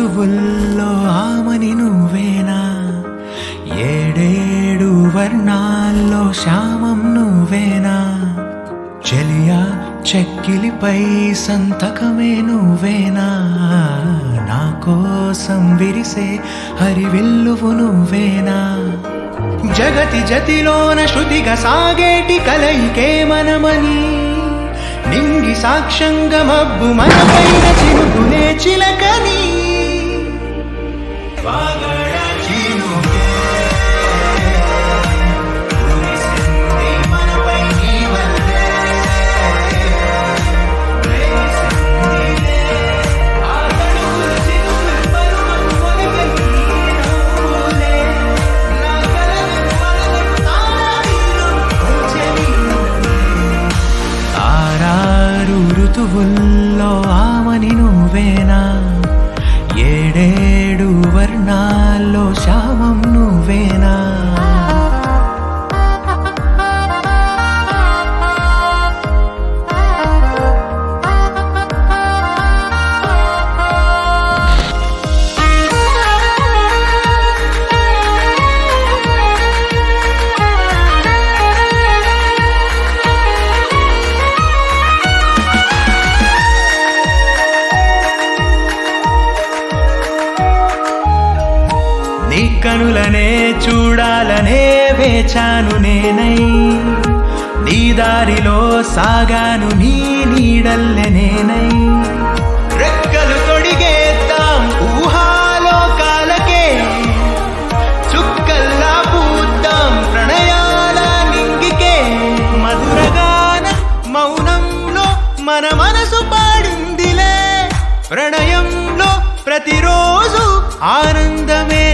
ఋతువుల్లో ఆమని నువ్వేనా, ఏడేడు వర్ణాల్లో శ్యామం నువ్వేనా, చెలియా చెక్కిలిపై సంతకమే నువ్వేనా, నా కోసం విరిసే హరివిల్లువు నువ్వేనా, జగతి జతిలోన శృతిగా సాగేటి కలయికే మనమని, నింగి సాక్ష్యంగా మబ్బు మనపైన చినుకునే చిలకని, ఋతువుల్లో ఆమని నువ్వేనా, ఏడేడు వర్ణాల్లో శ్యామం నువ్వేనా. నీ కనులనే చూడాలనే వేచాను నేనై, నీ దారిలో సాగాను నీ నీడల్లె నేనై, రెక్కలు తొడిగేద్దాం ఊహాలోకాలకే, చుక్కల్లా పూద్దాం ప్రణయాల నింగికే, మధురగాన మౌనంలో మన మనసు పాడిందిలే, ప్రణయంలో ప్రతిరోజు ఆనందమే